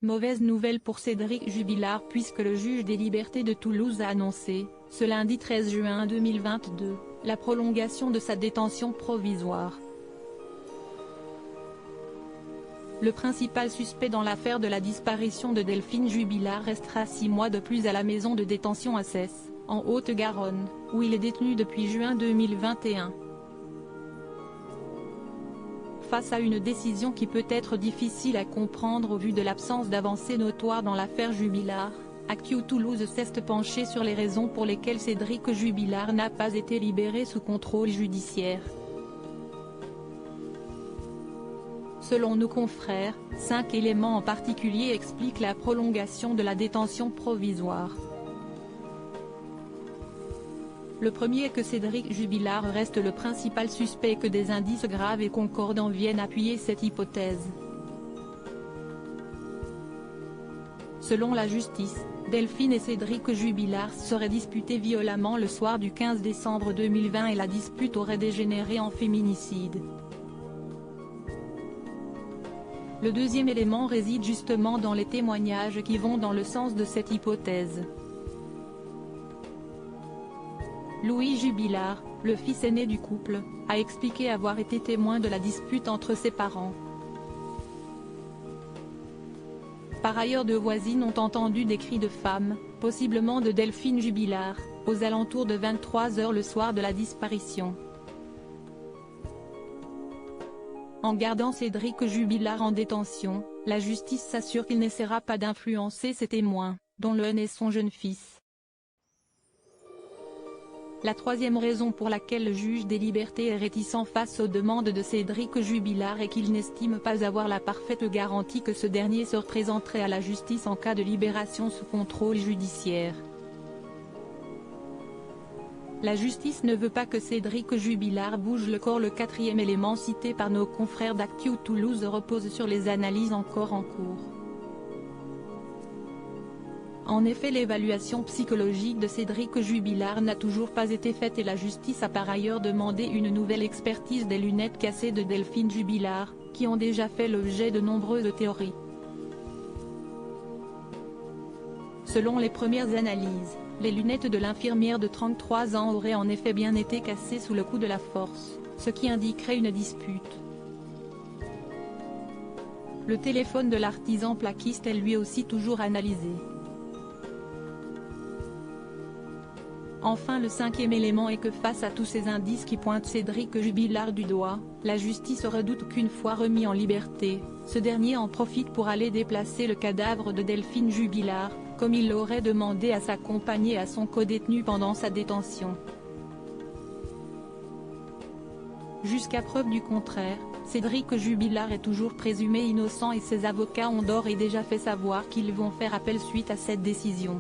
Mauvaise nouvelle pour Cédric Jubilard puisque le juge des libertés de Toulouse a annoncé, ce lundi 13 juin 2022, la prolongation de sa détention provisoire. Le principal suspect dans l'affaire de la disparition de Delphine Jubilard restera 6 mois de plus à la maison de détention à Cesse, en Haute-Garonne, où il est détenu depuis juin 2021. Face à une décision qui peut être difficile à comprendre au vu de l'absence d'avancées notoires dans l'affaire Jubilard, Actu Toulouse s'est penché sur les raisons pour lesquelles Cédric Jubilard n'a pas été libéré sous contrôle judiciaire. Selon nos confrères, 5 éléments en particulier expliquent la prolongation de la détention provisoire. Le premier est que Cédric Jubilard reste le principal suspect et que des indices graves et concordants viennent appuyer cette hypothèse. Selon la justice, Delphine et Cédric Jubilard seraient disputés violemment le soir du 15 décembre 2020 et la dispute aurait dégénéré en féminicide. Le deuxième élément réside justement dans les témoignages qui vont dans le sens de cette hypothèse. Louis Jubilard, le fils aîné du couple, a expliqué avoir été témoin de la dispute entre ses parents. Par ailleurs, 2 voisines ont entendu des cris de femmes, possiblement de Delphine Jubilard, aux alentours de 23 h le soir de la disparition. En gardant Cédric Jubilard en détention, la justice s'assure qu'il n'essaiera pas d'influencer ses témoins, dont l'un est son jeune fils. La troisième raison pour laquelle le juge des libertés est réticent face aux demandes de Cédric Jubilard est qu'il n'estime pas avoir la parfaite garantie que ce dernier se représenterait à la justice en cas de libération sous contrôle judiciaire. La justice ne veut pas que Cédric Jubilard bouge le corps. Le quatrième élément cité par nos confrères d'Actu Toulouse repose sur les analyses encore en cours. En effet, l'évaluation psychologique de Cédric Jubilard n'a toujours pas été faite et la justice a par ailleurs demandé une nouvelle expertise des lunettes cassées de Delphine Jubilard, qui ont déjà fait l'objet de nombreuses théories. Selon les premières analyses, les lunettes de l'infirmière de 33 ans auraient en effet bien été cassées sous le coup de la force, ce qui indiquerait une dispute. Le téléphone de l'artisan plaquiste est lui aussi toujours analysé. Enfin, le cinquième élément est que face à tous ces indices qui pointent Cédric Jubilard du doigt, la justice redoute qu'une fois remis en liberté, ce dernier en profite pour aller déplacer le cadavre de Delphine Jubilard, comme il l'aurait demandé à sa compagne et à son codétenu pendant sa détention. Jusqu'à preuve du contraire, Cédric Jubilard est toujours présumé innocent et ses avocats ont d'ores et déjà fait savoir qu'ils vont faire appel suite à cette décision.